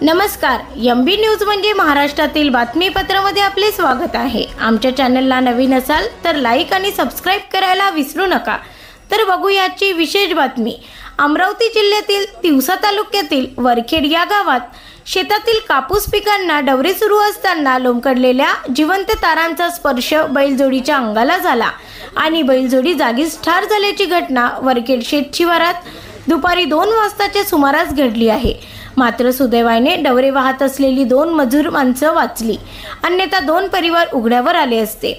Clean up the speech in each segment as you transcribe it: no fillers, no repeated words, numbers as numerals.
नमस्कार, MB news म्हणजे महाराष्ट्रातील बातमीपत्रामध्ये आपले स्वागत आहे। आमच्या चॅनलला नवीन असाल तर लाईक आणि सबस्क्राइब करायला विसरू नका। तर बघू याची विशेष बातमी। अमरावती जिल्ह्यातील तिवसा तालुक्यातील वरखेड या गावात शेतातील कापूस पिकांना डवरे सुरू असताना लोंबकळलेल्या जिवंत तारांचा स्पर्श बैलजोडीच्या अंगाला झाला आणि बैलजोडी जागीच ठार झाल्याची घटना वरखेड शेत शिवारात दुपारी 2 वाजताच्या सुमारास घडली आहे। मात्र सुदैवाने डवरे वाहत असलेली 2 मजूर माणसं वाचली, अन्यथा 2 परिवार उघड्यावर आले असते।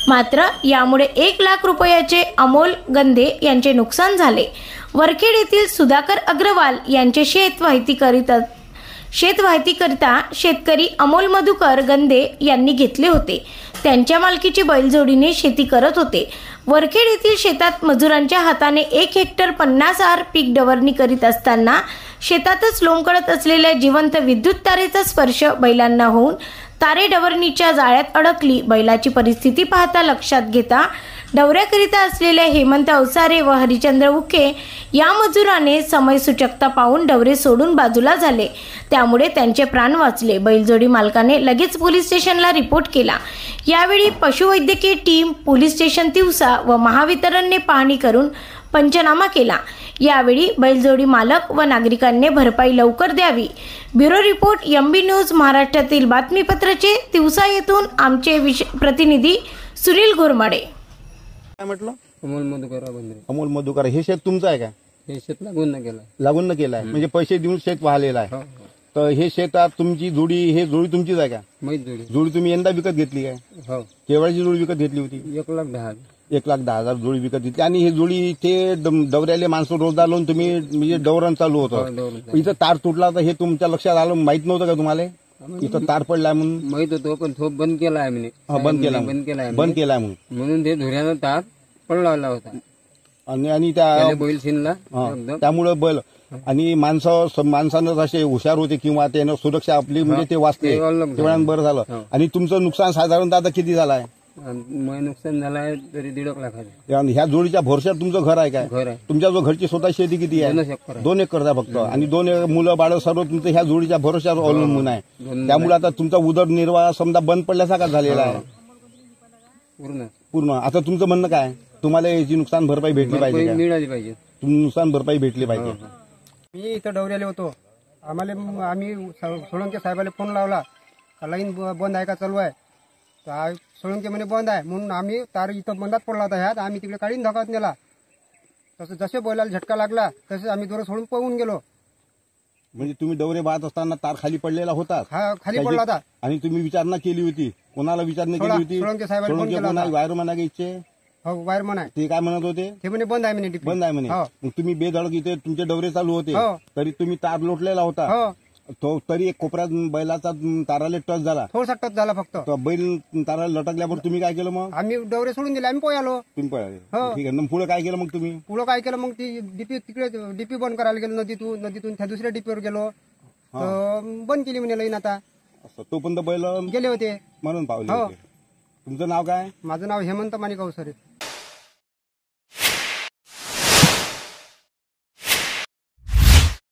मात्र यामुळे 1 लाख रुपयाचे अमोल गंदे यांचे नुकसान झाले। वरखेड येथील सुधाकर अग्रवाल यांचे शेत वाहतीकरिता शेतकरी अमोल मधुकर गंदे यांनी घेतले होते। त्यांच्या मालकीची बैलजोडीने शेती करत होते। वरखेड येथील शेतात मजुरांच्या हाताने 1 हेक्टर 50 आर पीक डवरणी करीत असताना शेतातच लोंबकळत असलेल्या जिवंत विद्युत तारेचा स्पर्श बैलांना होऊन तारे डवरणीच्या जाळ्यात अडकली। बैलाची परिस्थिती पाहता लक्षात घेता डवऱ्याकरिता असलेल्या हेमंत अवसारे व हरिचंद्र उके या मजुराने समयसूचकता पाहून डवरे सोडून बाजूला झाले, त्यामुळे त्यांचे प्राण वाचले। बैलजोडी मालकाने लगेच पोलीस स्टेशनला रिपोर्ट केला। यावेळी पशुवैद्यकीय टीम, पोलीस स्टेशन तिवसा व महावितरणने पाहणी करून पंचनामा केला। यावेळी बैलजोडी मालक व नागरिकांनी भरपाई लवकर द्यावी। ब्युरो रिपोर्ट, एमबी न्यूज महाराष्ट्रातील बातमीपत्राचे तिवसा येथून आमचे प्रतिनिधी सुनील घोरमाडे। काय म्हटलं? अमोल मधुकर हे शेत तुमचं आहे का? हे शेत लागून न केलं आहे म्हणजे पैसे देऊन शेत वाहलेलं आहे। तर हे शेतात तुमची जोडी तुमचीच आहे का? जोडी तुम्ही यंदा विकत घेतली काय? हो। केवढ्याची जोडी विकत घेतली होती? 1,10,000 1,10,000 जोडी विकत घेतली। आणि हे जोडी ते डवऱ्याले माणसं रोजदार लावून तुम्ही म्हणजे डवरण चालू होतं, इथं तार तुटला तर हे तुमच्या लक्षात आलं? माहित नव्हतं का तुम्हाला इथं तार पडलाय म्हणून? माहित होतो, पण तो बंद केलाय म्हणे। बंद केलाय म्हणून ते धुऱ्यानं तार पडला होता आणि त्या बैल शिनला। त्यामुळे बैल आणि माणसानं असे हुशार होते किंवा त्यानं सुरक्षा आपली म्हणजे ते वाचते, तेवढ्या बरं झालं। आणि तुमचं नुकसान साधारणतः आता किती झालंय? नुकसान झालंय तरी 1.5 लाख आहे। आणि ह्या जोडीच्या भरोश्यात तुमचं घर आहे काय? घर आहे। तुमच्या जो घरची स्वतः शेती किती आहे? 2 एकर आहे फक्त। आणि 2 मुलं बाळ सर्व तुमचं ह्या जोडीच्या भरोश्यावर अवलंबून आहे। त्यामुळे आता तुमचा उदरनिर्वाह समजा बंद पडल्यासारखा झालेला आहे पूर्ण। आता तुमचं म्हणणं काय? तुम्हाला याची नुकसान भरपाई भेटली पाहिजे, मिळाली पाहिजे, नुकसान भरपाई भेटली पाहिजे। मी इथं डवऱ्याले होतो, आम्ही सोळंके साहेबाला फोन लावला, लाईन बंद आहे का चालू आहे? तर सोळंके म्हणे बंद आहे, म्हणून आम्ही तार इथं बंदात पडला होता ह्यात, आम्ही तिकडे काढून धकावत नेला। तसं जसे बैलाला झटका लागला तसे आम्ही दोरं सोडून पळून गेलो। म्हणजे तुम्ही डवरे वाहत असताना तार खाली पडलेला होता? हा, खाली पडला होता। आणि तुम्ही विचारणा केली होती? कोणाला विचारणा केली होती? सोळंके साहेबाला फोन केला होता। वायरमन आहे इच्छे? हो, वायरमन आहे। ते काय म्हणत होते? ते म्हणे बंद आहे म्हणे, बंद आहे म्हणे। मग तुम्ही बेधडक इथे तुमचे डवरे चालू होते, तरी तुम्ही तार लोटलेला होता, तो तरी एक कोपऱ्यात बैलाचा ताराला टच झाला, थोडासा टच झाला फक्त। बैल ताराला लटकल्यावर तुम्ही काय केलं? मग आम्ही डवरे सोडून दिले, आम्ही पळालो। तुम्ही पळाले, ठीक आहे। मग पुढे काय केलं? मग तुम्ही पुढे काय केलं? मग ती डीपी बंद करायला गेलो, नदीतून त्या दुसऱ्या डीपीवर गेलो, बंद केली म्हणे लाईन आता। तोपर्यंत बैल गेले होते म्हणून पावले होते। तुमचं नाव काय? माझं नाव हेमंत माणिक अवसारे।